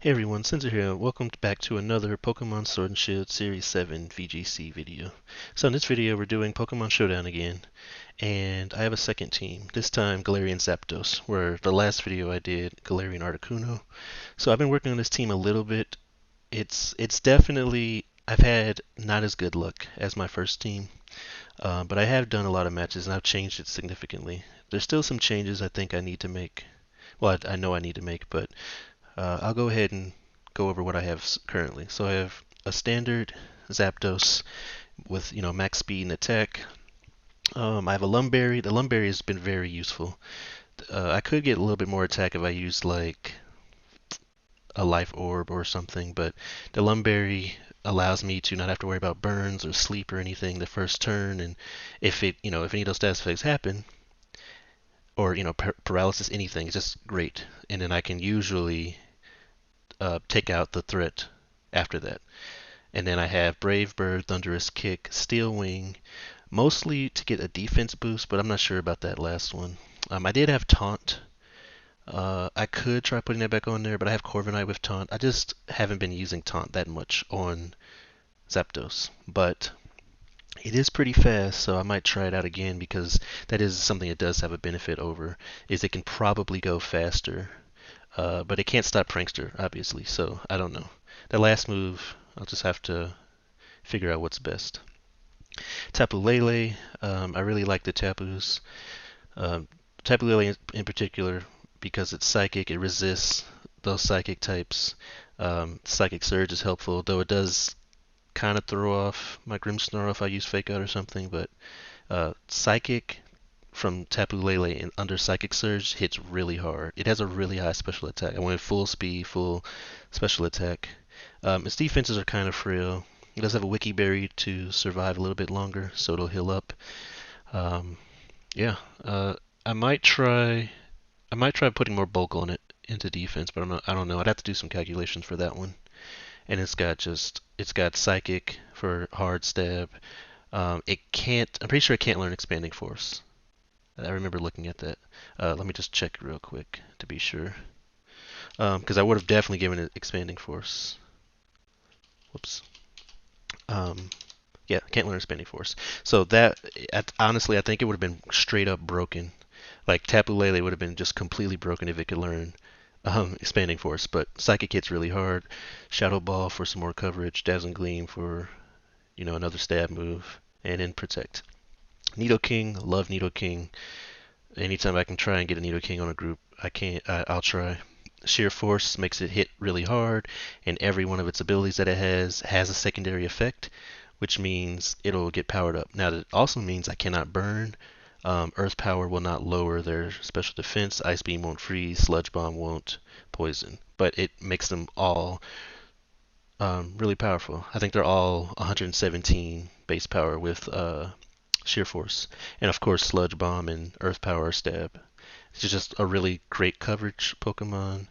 Hey everyone, Sensor here. Welcome back to another Pokemon Sword and Shield Series 7 VGC video. So in this video we're doing Pokemon Showdown again, and I have a second team, this time Galarian Zapdos, where the last video I did Galarian Articuno. So I've been working on this team a little bit. It's definitely, I've had not as good luck as my first team, but I have done a lot of matches and I've changed it significantly. There's still some changes I think I need to make. Well, I know I need to make, but I'll go ahead and go over what I have currently. So I have a standard Zapdos with max speed and attack. I have a Lumberry. The Lumberry has been very useful. I could get a little bit more attack if I used like a Life Orb or something, but the Lumberry allows me to not have to worry about burns or sleep or anything the first turn, and if any of those status effects happen, or paralysis, anything, it's just great. And then I can usually take out the threat after that. And then I have Brave Bird, Thunderous Kick, Steel Wing, mostly to get a defense boost, but I'm not sure about that last one. I did have Taunt. I could try putting that back on there, but I have Corviknight with Taunt. I just haven't been using Taunt that much on Zapdos. But it is pretty fast, so I might try it out again because that is something it does have a benefit over, is it can probably go faster. But it can't stop Prankster, obviously, so I don't know. The last move, I'll just have to figure out what's best. Tapu Lele, I really like the Tapus. Um, Tapu Lele in particular, because it's psychic, it resists those psychic types. Psychic Surge is helpful, though it does kind of throw off my Grimmsnarl if I use Fake Out or something, but Psychic from Tapu Lele and under Psychic Surge hits really hard. It has a really high special attack. I went full speed, full special attack. Its defenses are kind of frail. It does have a Wiki Berry to survive a little bit longer, so it'll heal up. Um, yeah, I might try. I might try putting more bulk on it into defense, but I don't know. I'd have to do some calculations for that one. And it's got Psychic for hard stab. It can't. I'm pretty sure it can't learn Expanding Force. I remember looking at that. Let me just check real quick to be sure. Because I would have definitely given it Expanding Force. Whoops. Um, yeah, can't learn Expanding Force. So that, honestly, I think it would have been straight up broken. Like Tapu Lele would have been just completely broken if it could learn Expanding Force. But Psychic hits really hard. Shadow Ball for some more coverage. Dazzling Gleam for another stab move, and then Protect. Nidoking, love Nidoking. Anytime I can try and get a Nidoking on a group, I'll try. Sheer Force makes it hit really hard, and every one of its abilities that it has a secondary effect, which means it'll get powered up. Now, that also means I cannot burn. Earth Power will not lower their special defense. Ice Beam won't freeze. Sludge Bomb won't poison. But it makes them all really powerful. I think they're all 117 base power with Sheer Force. And of course, Sludge Bomb and Earth Power Stab. It's just a really great coverage Pokemon.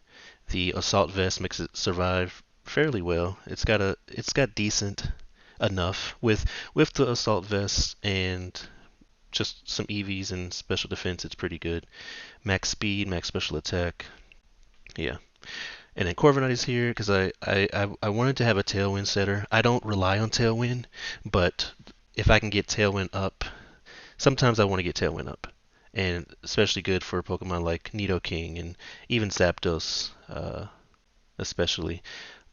The Assault Vest makes it survive fairly well. It's got decent enough with the Assault Vest and just some EVs and special defense. It's pretty good. Max speed, max special attack. Yeah. And then Corviknight is here because I wanted to have a Tailwind setter. I don't rely on Tailwind, but if I can get Tailwind up, sometimes I want to get Tailwind up. And especially good for Pokemon like Nidoking and even Zapdos, especially.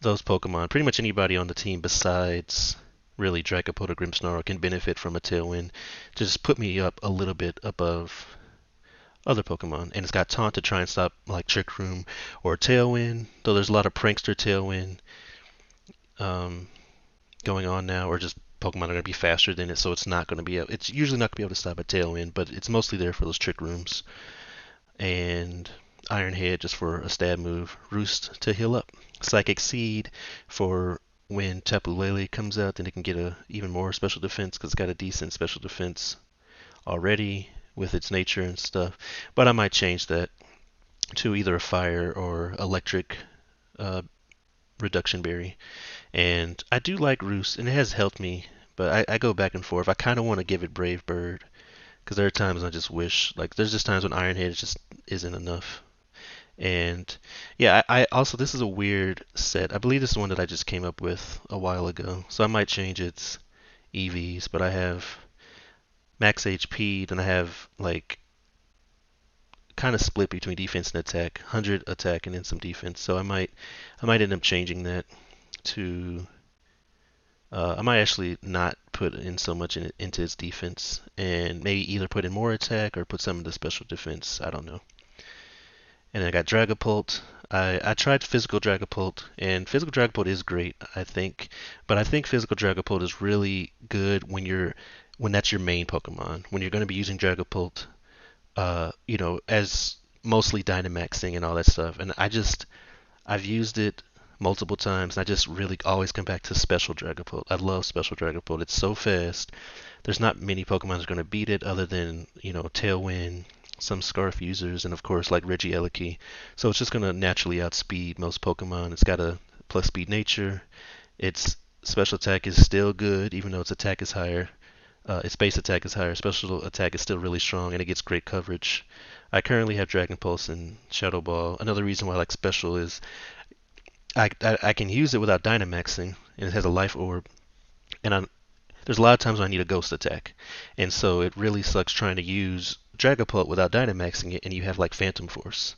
Those Pokemon, pretty much anybody on the team besides really Dracopult or Grimmsnarl can benefit from a Tailwind to just put me up a little bit above other Pokemon. And it's got Taunt to try and stop like Trick Room or Tailwind, though there's a lot of Prankster Tailwind um, going on now, or just Pokemon are going to be faster than it, so it's usually not going to be able to stop a Tailwind, but it's mostly there for those Trick Rooms. And Iron Head just for a stab move. Roost to heal up. Psychic Seed for when Tapu Lele comes out, then it can get a even more special defense because it's got a decent special defense already with its nature and stuff. But I might change that to either a fire or electric reduction berry. And I do like Roost, and it has helped me, but I go back and forth. I kind of want to give it Brave Bird because there are times I just wish, like, there's just times when Iron Head just isn't enough. And yeah, I also, this is a weird set. I believe this is one that I just came up with a while ago. So I might change its EVs, but I have max HP, then I have like kind of split between defense and attack, 100 attack and then some defense. So I might end up changing that to I might actually not put in so much into its defense and maybe either put in more attack or put some into special defense. I don't know. And then I got Dragapult. I tried physical Dragapult, and physical Dragapult is great, I think. But I think physical Dragapult is really good when that's your main Pokemon. When you're going to be using Dragapult, as mostly Dynamaxing and all that stuff. And I've used it multiple times, and I just really always come back to Special Dragapult. I love Special Dragapult. It's so fast. There's not many Pokemon that are going to beat it other than, Tailwind, some Scarf users, and of course like Regieleki. So it's just going to naturally outspeed most Pokemon. It's got a plus speed nature. Its special attack is still good, even though its attack is higher. Its base attack is higher. Special attack is still really strong, and it gets great coverage. I currently have Dragon Pulse and Shadow Ball. Another reason why I like Special is I can use it without Dynamaxing, and it has a Life Orb. And there's a lot of times when I need a Ghost attack, and so it really sucks trying to use Dragapult without Dynamaxing it, and you have like Phantom Force.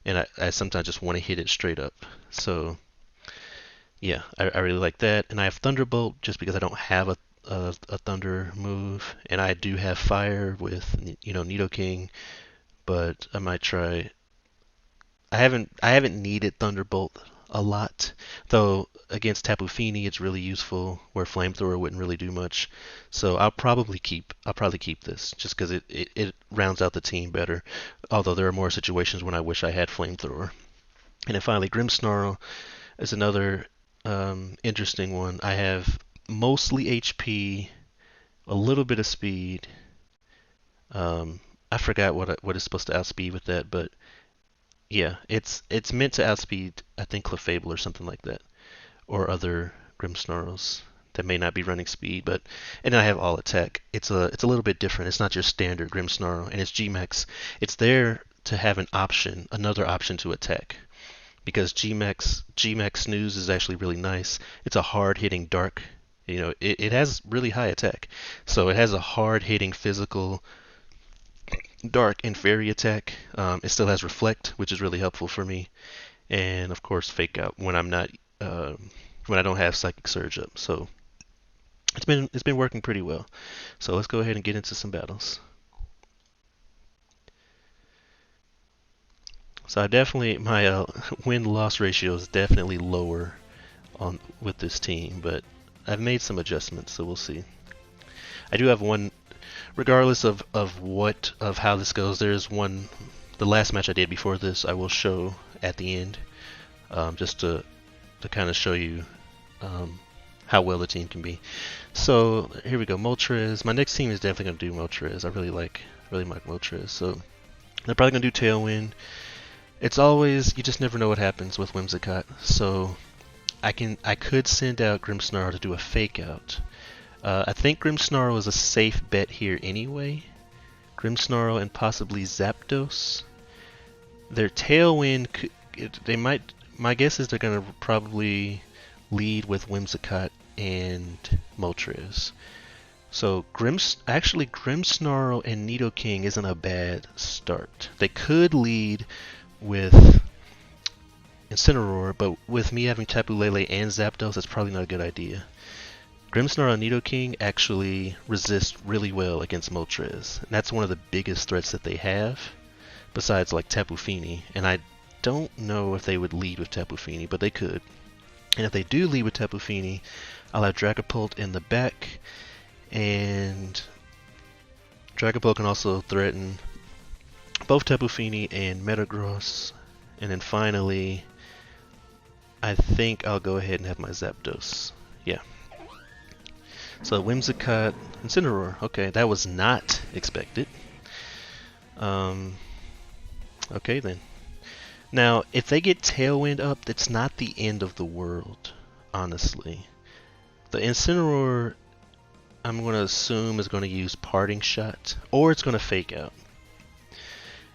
And I sometimes just want to hit it straight up. So yeah, I really like that. And I have Thunderbolt just because I don't have a Thunder move, and I do have Fire with Nidoking, but I might try. I haven't needed Thunderbolt a lot, though against Tapu Fini it's really useful where Flamethrower wouldn't really do much. So I'll probably keep this just because it rounds out the team better. Although there are more situations when I wish I had Flamethrower. And then finally, Grimmsnarl is another interesting one. I have mostly HP, a little bit of speed. I forgot what it's supposed to outspeed with that, but yeah, it's meant to outspeed, I think, Clefable or something like that, or other Grimmsnarls that may not be running speed. But and then I have all attack. It's a little bit different. It's not your standard Grimmsnarl, and it's Gmax. It's there to have another option to attack, because Gmax Snooze is actually really nice. It's a hard hitting dark. It has really high attack, so it has a hard hitting physical dark and fairy attack. It still has reflect, which is really helpful for me, and of course fake out when I'm not when I don't have psychic surge up. So it's been working pretty well. So let's go ahead and get into some battles. So I definitely my win-loss ratio is definitely lower on with this team, but I've made some adjustments, so we'll see. I do have one, regardless of how this goes. There's one, the last match I did before this, I will show at the end, just to kind of show you how well the team can be. So here we go, Moltres. My next team is definitely going to do Moltres. I really like Moltres. So they're probably going to do Tailwind. It's always, you just never know what happens with Whimsicott. So I could send out Grimmsnarl to do a fake out. I think Grimmsnarl is a safe bet here anyway. Grimmsnarl and possibly Zapdos. Their Tailwind, they might. My guess is they're gonna probably lead with Whimsicott and Moltres. So Grimmsnarl and Nidoking isn't a bad start. They could lead with Incineroar, but with me having Tapu Lele and Zapdos, that's probably not a good idea. Grimmsnarl and Nidoking actually resist really well against Moltres, and that's one of the biggest threats that they have, besides like Tapu Fini. And I don't know if they would lead with Tapu Fini, but they could. And if they do lead with Tapu Fini, I'll have Dragapult in the back, and Dragapult can also threaten both Tapu Fini and Metagross. And then finally, I think I'll go ahead and have my Zapdos. Yeah. So Whimsicott, Incineroar. Okay, that was not expected. Okay then. Now, if they get Tailwind up, that's not the end of the world, honestly. The Incineroar, I'm going to assume, is going to use Parting Shot, or it's going to Fake Out.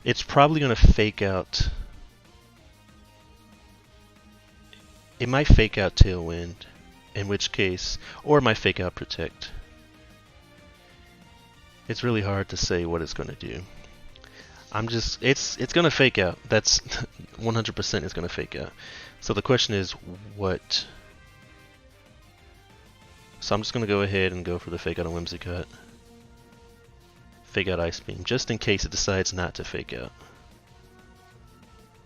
It's probably going to Fake Out it might fake out Tailwind, in which case, or it might fake out Protect. It's really hard to say what it's going to do. It's going to fake out. That's 100% it's going to fake out. So the question is what? So I'm just going to go ahead and go for the fake out on Whimsicott. Fake out Ice Beam, just in case it decides not to fake out.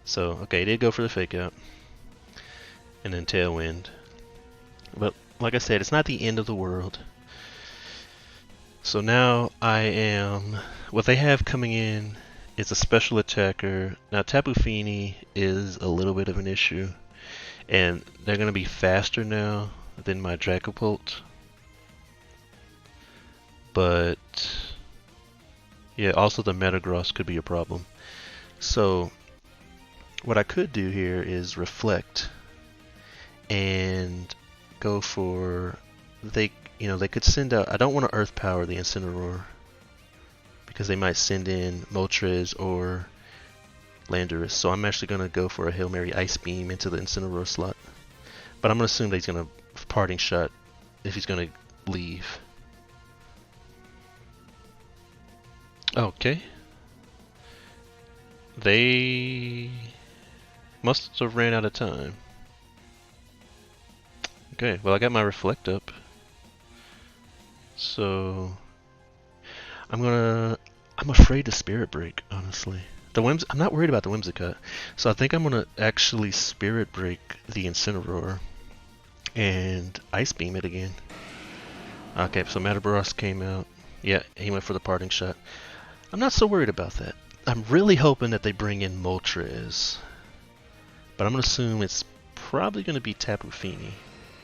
So, okay, it did go for the fake out. And then Tailwind. But, like I said, it's not the end of the world. So now what they have coming in is a special attacker. Now Tapu Fini is a little bit of an issue. And they're going to be faster now than my Dragapult. But, yeah, also the Metagross could be a problem. So, what I could do here is Reflect and go for they could send out. I don't want to Earth Power the Incineroar because they might send in Moltres or Landorus. So I'm actually going to go for a Hail Mary Ice Beam into the Incineroar slot. But I'm going to assume that he's going to Parting Shot if he's going to leave. Okay. They must have ran out of time. Okay, well I got my Reflect up. So I'm afraid to Spirit Break, honestly. I'm not worried about the Whimsicott. So I think I'm gonna actually Spirit Break the Incineroar and Ice Beam it again. Okay, so Metagross came out. Yeah, he went for the Parting Shot. I'm not so worried about that. I'm really hoping that they bring in Moltres. But I'm gonna assume it's probably gonna be Tapu Fini.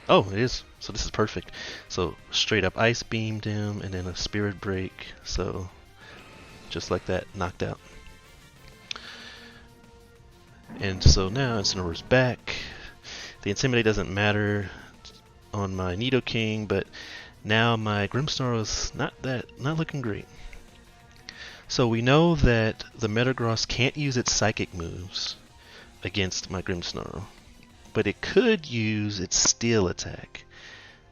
Oh, it is. So this is perfect. So straight up Ice Beamed him and then a Spirit Break. So just like that, knocked out. And so now Incineroar's back. The Intimidate doesn't matter on my Nidoking, but now my Grimmsnarl is not looking great. So we know that the Metagross can't use its Psychic moves against my Grimmsnarl, but it could use its Steel attack.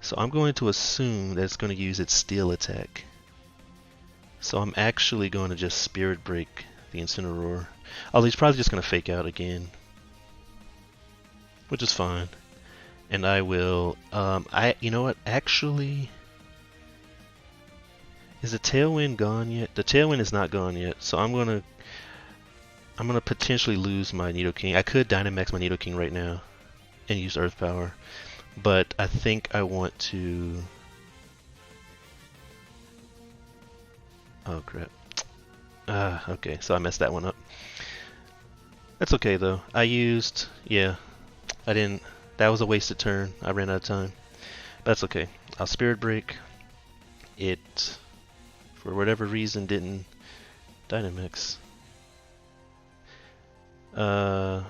So I'm going to assume that it's going to use its Steel attack. So I'm actually going to just Spirit Break the Incineroar. Oh, he's probably just going to fake out again, which is fine. And I will, you know what, actually, is the Tailwind gone yet? The Tailwind is not gone yet, so I'm gonna potentially lose my Nidoking. I could Dynamax my Nidoking right now and use Earth Power, but I think I want to. Oh crap! Okay, so I messed that one up. That's okay though. I didn't. That was a wasted turn. I ran out of time. But that's okay. I'll Spirit Break. It, for whatever reason, didn't Dynamax. So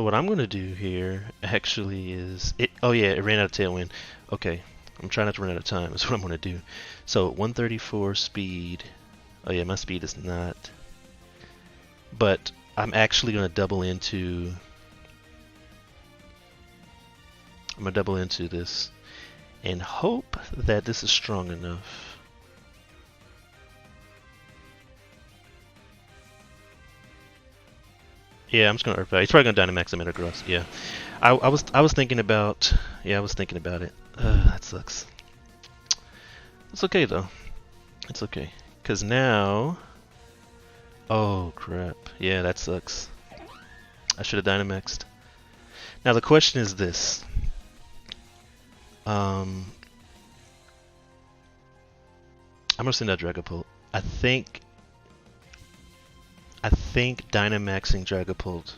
what I'm going to do here actually is it. Oh yeah, it ran out of Tailwind. Okay, I'm trying not to run out of time. That's what I'm going to do. So 134 speed. Oh yeah, my speed is not. But I'm actually going to double into. I'm going to double into this and hope that this is strong enough. Yeah, I'm just going to Earth Power. He's probably going to Dynamax the Metagross. Yeah. I was thinking about it. That sucks. It's okay though. It's okay. Cause now, oh crap. Yeah, that sucks. I should have Dynamaxed. Now the question is this. I'm gonna send out Dragapult. I think Dynamaxing Dragapult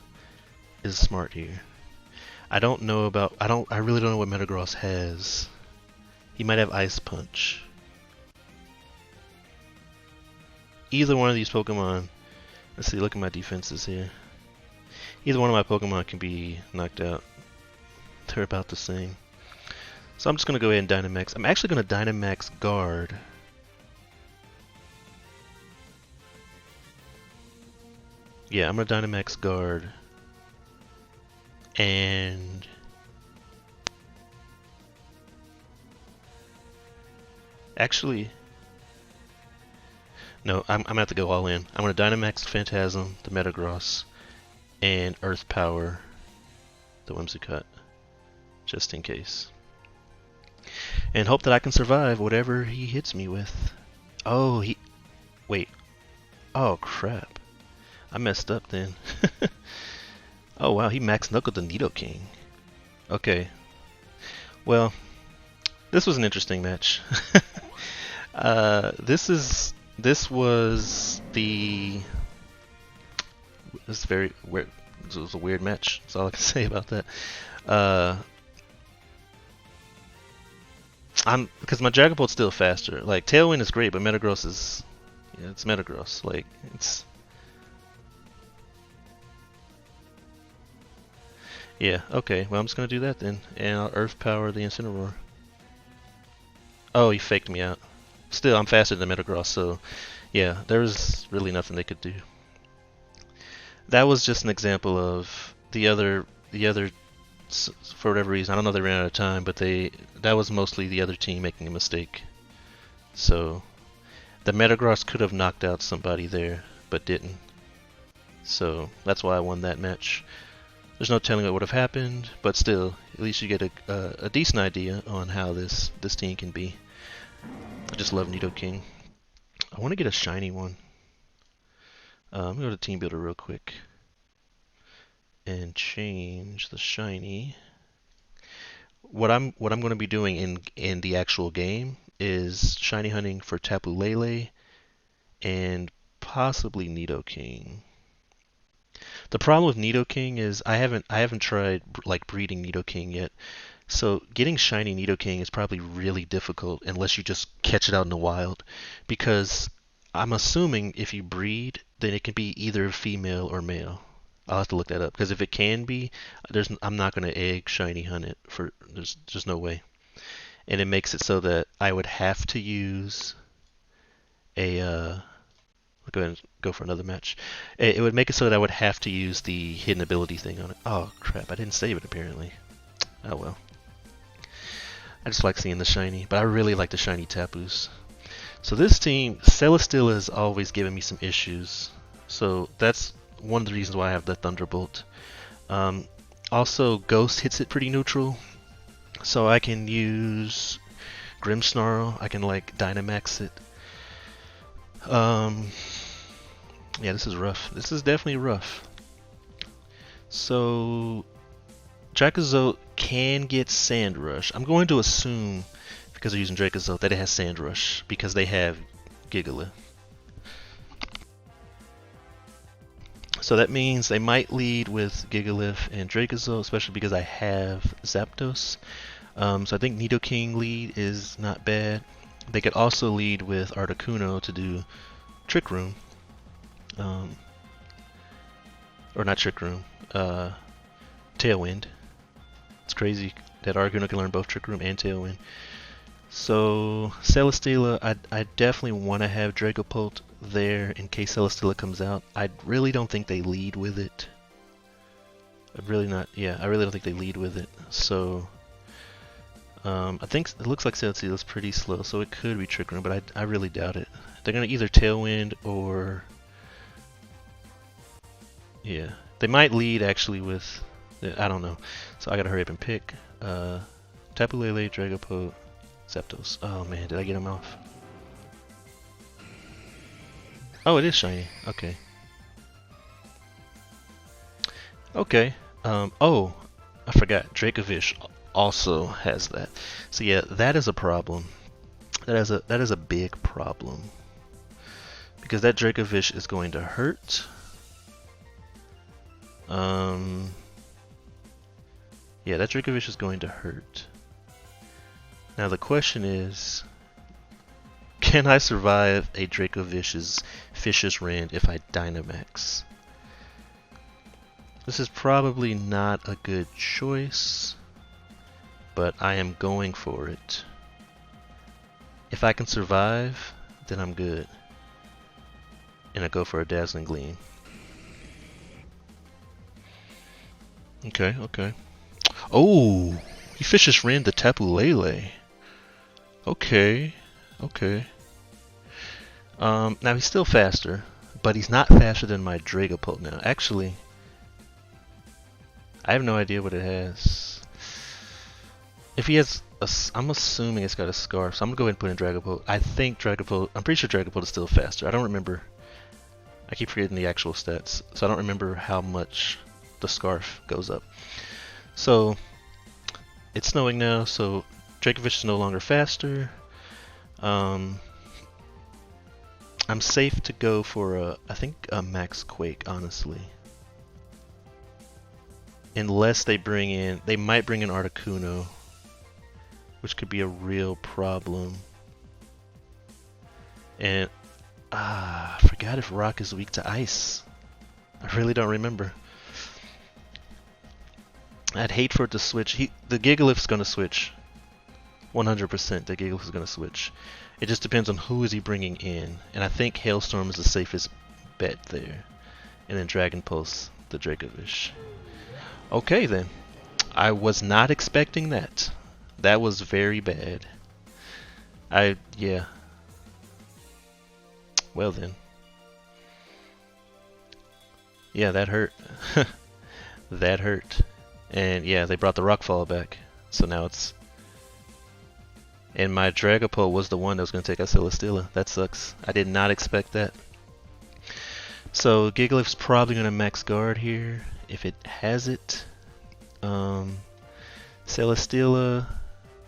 is smart here. I really don't know what Metagross has. He might have Ice Punch. Either one of these Pokemon, let's see, look at my defenses here. Either one of my Pokemon can be knocked out. They're about the same. So I'm just going to go ahead and Dynamax. I'm actually going to Dynamax Guard. Yeah, I'm going to Dynamax Guard. And actually, no, I'm gonna have to go all in. I'm gonna Dynamax Phantasm, the Metagross, and Earth Power, the Whimsicott, just in case. And hope that I can survive whatever he hits me with. Oh, wait. Oh, crap. I messed up then. Oh, wow, he maxed knuckled the Nidoking. Okay. Well, this was an interesting match. This was very weird. This was a weird match. That's all I can say about that. Because my Dragapult's still faster. Like Tailwind is great, but Metagross is, yeah, it's Metagross. Like it's, yeah. Okay, well I'm just gonna do that then, and I'll Earth Power the Incineroar. Oh, he faked me out. Still, I'm faster than Metagross, so yeah, there was really nothing they could do. That was just an example of the other, for whatever reason, I don't know if they ran out of time, but that was mostly the other team making a mistake. So the Metagross could have knocked out somebody there, but didn't. So that's why I won that match. There's no telling what would have happened, but still, at least you get a decent idea on how this team can be. I just love Nidoking. I want to get a shiny one. I'm gonna go to Team Builder real quick and change the shiny. What I'm going to be doing in the actual game is shiny hunting for Tapu Lele and possibly Nidoking. The problem with Nidoking is I haven't tried like breeding Nidoking yet. So getting shiny Nidoking is probably really difficult unless you just catch it out in the wild, because I'm assuming if you breed, then it can be either female or male. I'll have to look that up, because if it can be, I'm not going to egg shiny hunt it for, there's just no way. And it makes it so that I would have to use a I'll go ahead and go for another match. It would make it so that I would have to use the hidden ability thing on it. Oh crap, I didn't save it apparently. Oh well. I just like seeing the shiny, but I really like the shiny Tapus. So this team, Celesteela has always given me some issues. So that's one of the reasons why I have the Thunderbolt. Also, Ghost hits it pretty neutral. So I can use Grimmsnarl. I can like Dynamax it. Yeah, this is rough. This is definitely rough. So Dracozolt can get Sand Rush. I'm going to assume, because they're using Dracozolt, that it has Sand Rush because they have Gigalith. So that means they might lead with Gigalith and Dracozolt, especially because I have Zapdos. So I think Nidoking lead is not bad. They could also lead with Articuno to do Trick Room. Or not Trick Room, Tailwind. It's crazy that Articuno can learn both Trick Room and Tailwind. So Celesteela, I definitely want to have Dragapult there in case Celesteela comes out. I really don't think they lead with it. I really don't think they lead with it. So I think it looks like Celesteela's pretty slow, so it could be Trick Room, but I really doubt it. They're gonna either Tailwind or, yeah, they might lead actually with, I don't know. So I gotta hurry up and pick Tapu Lele, Dragapult, Zapdos. Oh man, did I get him off? Oh, it is shiny. Okay. Okay. Oh, I forgot. Dracovish also has that. So yeah, that is a problem. That is a big problem. Because that Dracovish is going to hurt. Yeah, that Dracovish is going to hurt. Now the question is, can I survive a Dracovish's Vicious Rend if I Dynamax? This is probably not a good choice, but I am going for it. If I can survive, then I'm good. And I go for a Dazzling Gleam. Okay, okay. Oh, he fishes ran the Tapu Lele. Okay, okay. Now he's still faster, but he's not faster than my Dragapult now. Actually, I have no idea what it has. If he has I'm assuming it's got a Scarf, so I'm gonna go ahead and put in Dragapult. I'm pretty sure Dragapult is still faster. I don't remember. I keep forgetting the actual stats, so I don't remember how much the Scarf goes up. So, it's snowing now, so Dracovish is no longer faster. I'm safe to go for I think a Max Quake, honestly. Unless they might bring in Articuno, which could be a real problem. And, I forgot if Rock is weak to Ice. I really don't remember. I'd hate for it to switch. The Gigalith's gonna switch. 100% the Gigalith is gonna switch. It just depends on who is he bringing in. And I think Hailstorm is the safest bet there. And then Dragon Pulse, the Dracovish. Okay then. I was not expecting that. That was very bad. Yeah. Well then. Yeah, that hurt. That hurt. And yeah, they brought the Rockfall back. So now it's... And my Dragapult was the one that was going to take out Celesteela. That sucks. I did not expect that. So Gigalith's probably going to max guard here, if it has it. Celesteela,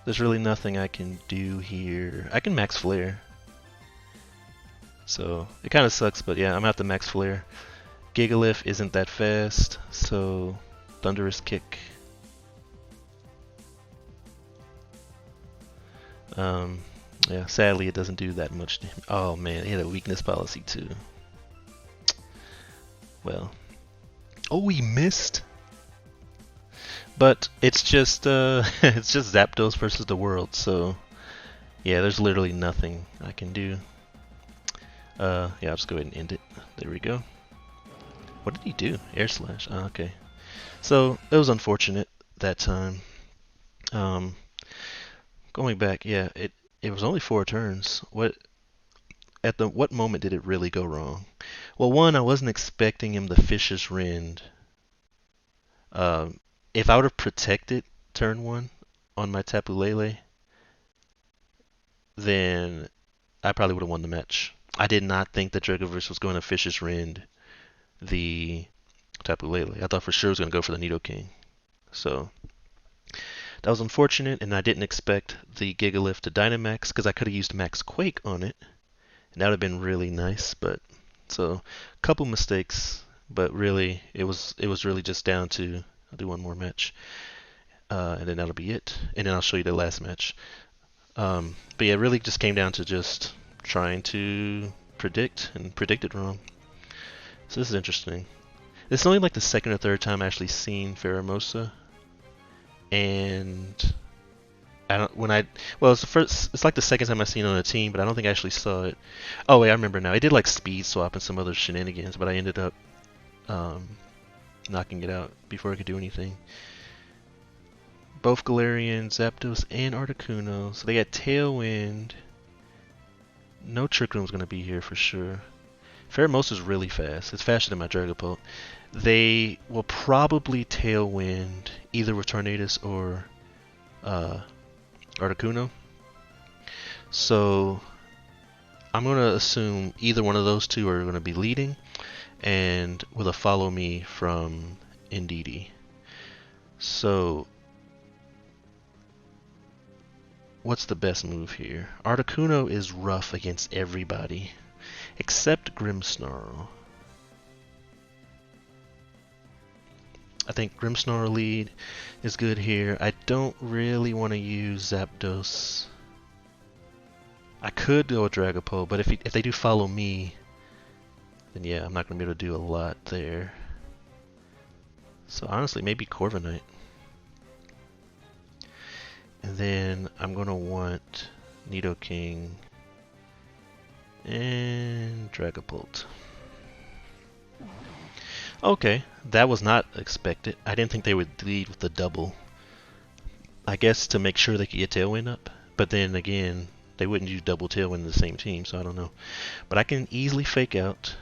there's really nothing I can do here. I can max Flare. So it kind of sucks, but yeah, I'm going to have to max Flare. Gigalith isn't that fast, so Thunderous Kick. Yeah, sadly it doesn't do that much damage. Oh man, he had a weakness policy too. Well. Oh, he missed? But it's just it's just Zapdos versus the world, so yeah, there's literally nothing I can do. Yeah, I'll just go ahead and end it. There we go. What did he do? Air Slash. Oh, okay. So it was unfortunate that time. Going back, yeah, it was only 4 turns. What moment did it really go wrong? Well, one, I wasn't expecting him to Fishious Rend. If I would have protected turn 1 on my Tapu Lele, then I probably would have won the match. I did not think that Dracovish was going to Fishious Rend the Tapu Lele. I thought for sure it was going to go for the Nidoking. So that was unfortunate, and I didn't expect the Gigalith to Dynamax because I could have used Max Quake on it, and that would have been really nice. But so a couple mistakes, but really it was really just down to I'll do one more match, and then that'll be it, and then I'll show you the last match. But yeah, it really just came down to just trying to predict and predict it wrong. So this is interesting. It's only like the second or third time I actually seen Pheromosa. And it's like the second time I've seen it on a team, but I don't think I actually saw it. Oh wait, I remember now. It did like speed swap and some other shenanigans, but I ended up knocking it out before I could do anything. Both Galarian, Zapdos, and Articuno. So they got Tailwind. No Trick Room's gonna be here for sure. Pheromosa's really fast. It's faster than my Dragapult. They will probably Tailwind either with Tornadus or Articuno. So I'm going to assume either one of those two are going to be leading and with a follow me from Indeedee. So what's the best move here? Articuno is rough against everybody except Grimmsnarl. I think Grimmsnarl lead is good here. I don't really want to use Zapdos. I could go with Dragapult, but if they do follow me, then yeah, I'm not going to be able to do a lot there. So honestly, maybe Corviknight. And then I'm going to want Nidoking and Dragapult. Okay, that was not expected. I didn't think they would lead with the double. I guess to make sure they could get Tailwind up. But then again, they wouldn't use double Tailwind in the same team, so I don't know. But I can easily fake out.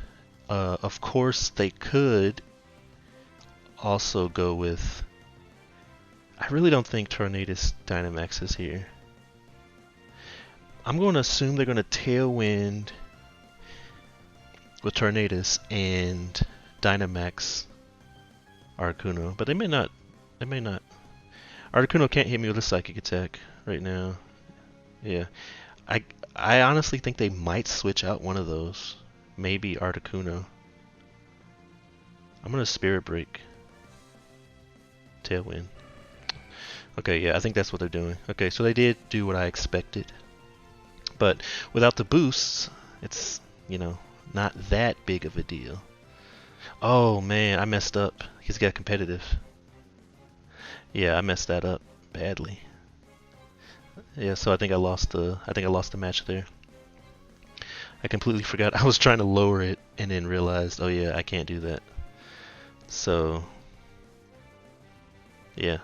Of course, they could also go with... I really don't think Tornadus Dynamax is here. I'm going to assume they're going to Tailwind with Tornadus and Dynamax Articuno, but they may not. They may not. Articuno can't hit me with a Psychic Attack right now. Yeah, I honestly think they might switch out one of those. Maybe Articuno. I'm gonna Spirit Break. Tailwind. Okay, yeah, I think that's what they're doing. Okay, so they did do what I expected. But without the boosts, it's, you know, not that big of a deal. Oh man, I messed up. He's got competitive. Yeah, I messed that up badly. Yeah, so I think I lost the match there. I completely forgot. I was trying to lower it and then realized, oh yeah, I can't do that. So yeah,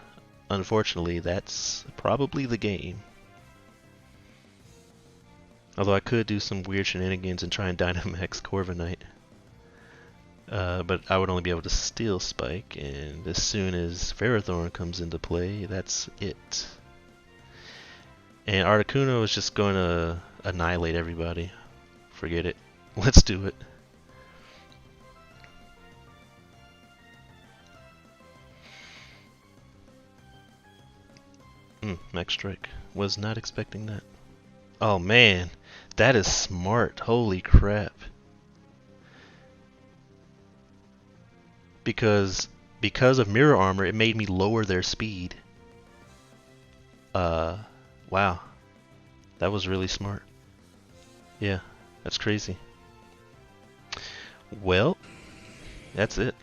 unfortunately, that's probably the game. Although I could do some weird shenanigans and try and Dynamax Corviknight. But I would only be able to Steel Spike, and as soon as Ferrothorn comes into play, that's it. And Articuno is just going to annihilate everybody. Forget it. Let's do it. Max Strike. Was not expecting that. Oh man, that is smart. Holy crap. Because of Mirror Armor, it made me lower their speed. Wow. That was really smart. Yeah, that's crazy. Well, that's it.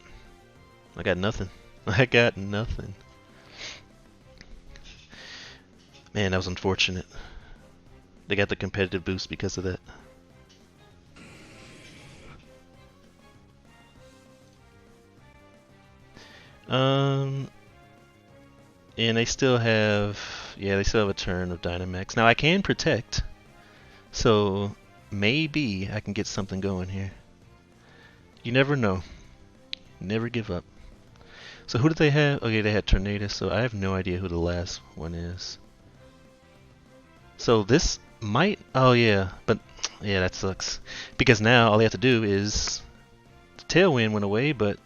I got nothing. I got nothing. Man, that was unfortunate. They got the competitive boost because of that. And they still have, yeah, they still have a turn of Dynamax. Now I can protect, so maybe I can get something going here. You never know. Never give up. So who did they have? Okay, they had Tornadus, so I have no idea who the last one is. So this might, oh yeah, but yeah, that sucks. Because now all they have to do is, the Tailwind went away, but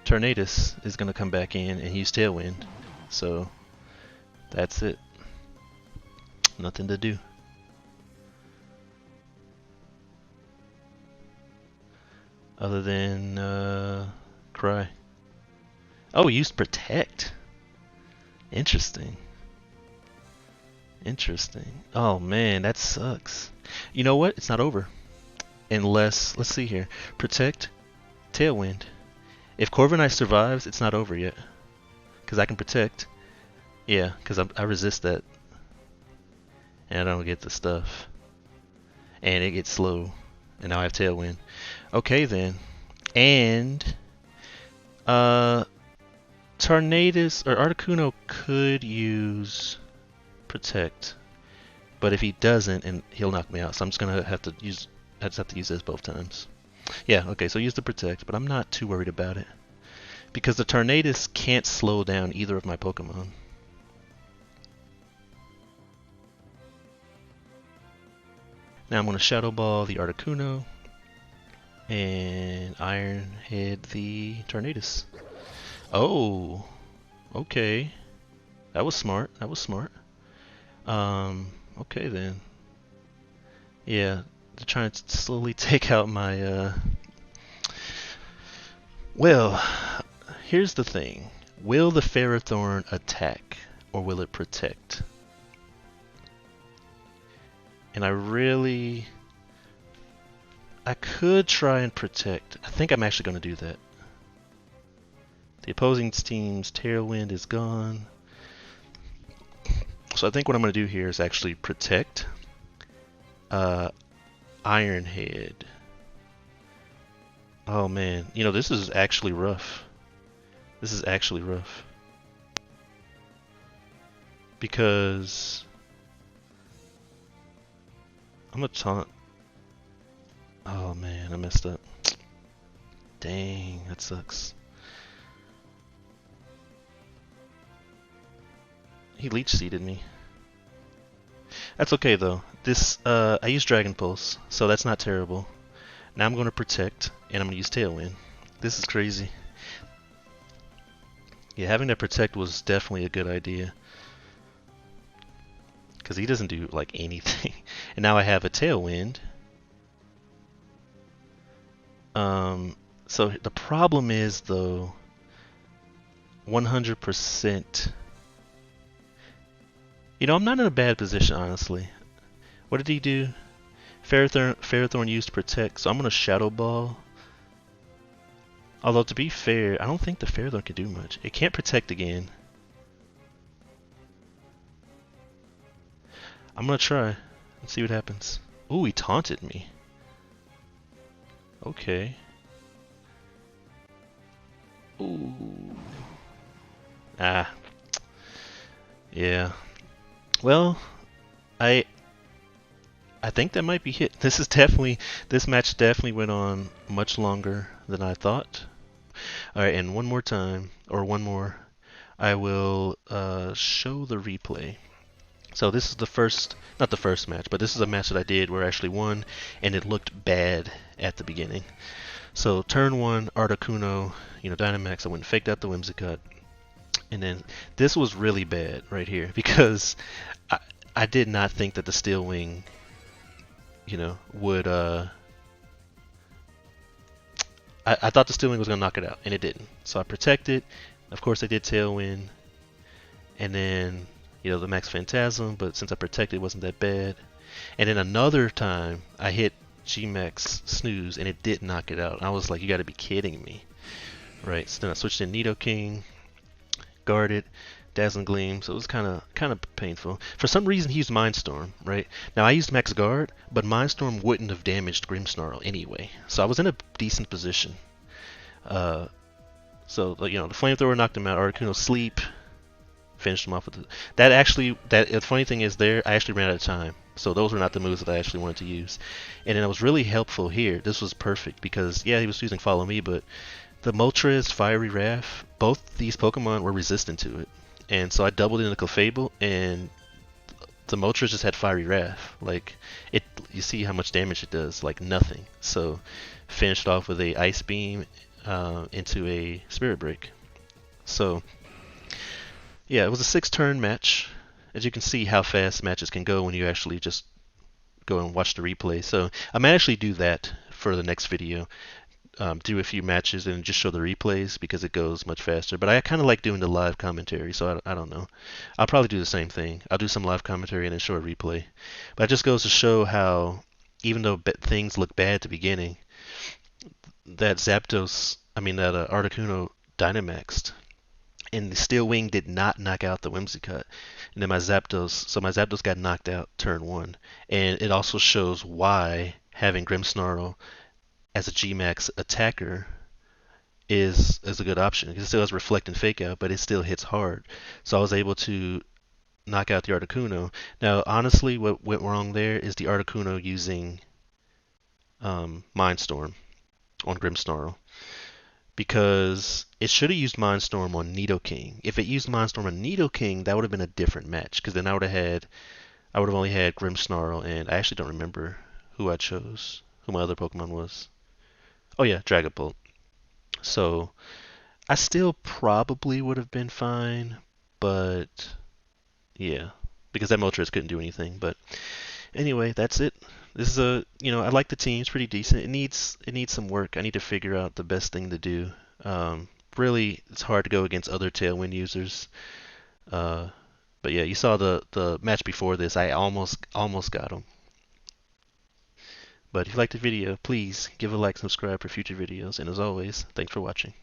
Tornadus is going to come back in and use Tailwind. So that's it. Nothing to do. Other than cry. Oh, he used Protect. Interesting. Interesting. Oh man, that sucks. You know what? It's not over. Unless, let's see here. Protect, Tailwind. If Corviknight survives, it's not over yet. Because I can protect. Yeah, because I resist that. And I don't get the stuff. And it gets slow. And now I have Tailwind. Okay then. And Tornadus or Articuno could use Protect. But if he doesn't, and he'll knock me out. So I'm just gonna have to use this both times. Yeah, okay, so use the Protect, but I'm not too worried about it. Because the Tornadus can't slow down either of my Pokemon. Now I'm going to Shadow Ball the Articuno and Iron Head the Tornadus. Oh, okay. That was smart. That was smart. Okay then. Yeah, they're trying to slowly take out my, Well, here's the thing. Will the Ferrothorn attack, or will it protect? And I could try and protect. I think I'm actually going to do that. The opposing team's Tailwind is gone. So I think what I'm going to do here is actually protect Iron Head. Oh man, this is actually rough. This is actually rough. Because I'm gonna taunt. Oh man, I messed up. Dang, that sucks. He leech seeded me. That's okay though. I use Dragon Pulse, so that's not terrible. Now I'm gonna protect, and I'm gonna use Tailwind. This is crazy. Yeah, having that protect was definitely a good idea. Because he doesn't do like anything. And now I have a Tailwind. So the problem is though, 100%. I'm not in a bad position, honestly. What did he do? Ferrothorn used Protect, so I'm gonna Shadow Ball. Although to be fair, I don't think the Ferrothorn can do much. It can't Protect again. I'm gonna try. Let's see what happens. Ooh, he taunted me. Okay. Ooh. Ah. Yeah. Well, I think that might be it. This match definitely went on much longer than I thought. All right, and one more time, or one more, I will show the replay. So this is not the first match, but this is a match that I did where I actually won, and it looked bad at the beginning. So turn one, Articuno, Dynamax, I went and faked out the Whimsicott. And then this was really bad right here because I did not think that the Steel Wing, would I thought the Steel Wing was gonna knock it out, and it didn't. So I protected. Of course, I did Tailwind, and then the Max Phantasm. But since I protected, it wasn't that bad. And then another time, I hit G-Max Snooze, and it did knock it out. I was like, you got to be kidding me, right? So then I switched in Nidoking, guarded, Dazzling Gleam, so it was kind of painful. For some reason, he used Mindstorm, right? Now I used Max Guard, but Mindstorm wouldn't have damaged Grimmsnarl anyway, so I was in a decent position. So the Flamethrower knocked him out. Articuno Sleep finished him off with the funny thing is I actually ran out of time, so those were not the moves that I actually wanted to use. And then it was really helpful here. This was perfect because he was using Follow Me, but the Moltres, Fiery Wrath, both these Pokemon were resistant to it. And so I doubled into Clefable, and the Moltres just had Fiery Wrath. Like, you see how much damage it does, like nothing. So finished off with a Ice Beam into a Spirit Break. So yeah, it was a 6-turn match. As you can see how fast matches can go when you actually just go and watch the replay. So I might actually do that for the next video. Do a few matches and just show the replays because it goes much faster. But I kind of like doing the live commentary, so I don't know. I'll probably do the same thing. I'll do some live commentary and then show a replay. But it just goes to show how, even though things look bad at the beginning, that Articuno Dynamaxed, and the Steel Wing did not knock out the Whimsicott. And then my Zapdos got knocked out turn one. And it also shows why having Grimmsnarl as a G-Max attacker is a good option. It still has Reflect and Fake Out, but it still hits hard. So I was able to knock out the Articuno. Now, honestly, what went wrong there is the Articuno using Mindstorm on Grimmsnarl, because it should have used Mindstorm on Nidoking. If it used Mindstorm on Nidoking, that would have been a different match, because then I would have only had Grimmsnarl, and I actually don't remember who I chose, who my other Pokemon was. Oh yeah, Dragapult. So I still probably would have been fine, but yeah, because that Moltres couldn't do anything. But anyway, that's it. This is I like the team. It's pretty decent. It needs some work. I need to figure out the best thing to do. Really, it's hard to go against other Tailwind users. But yeah, you saw the match before this. I almost got him. But if you liked the video, please give a like, subscribe for future videos, and as always, thanks for watching.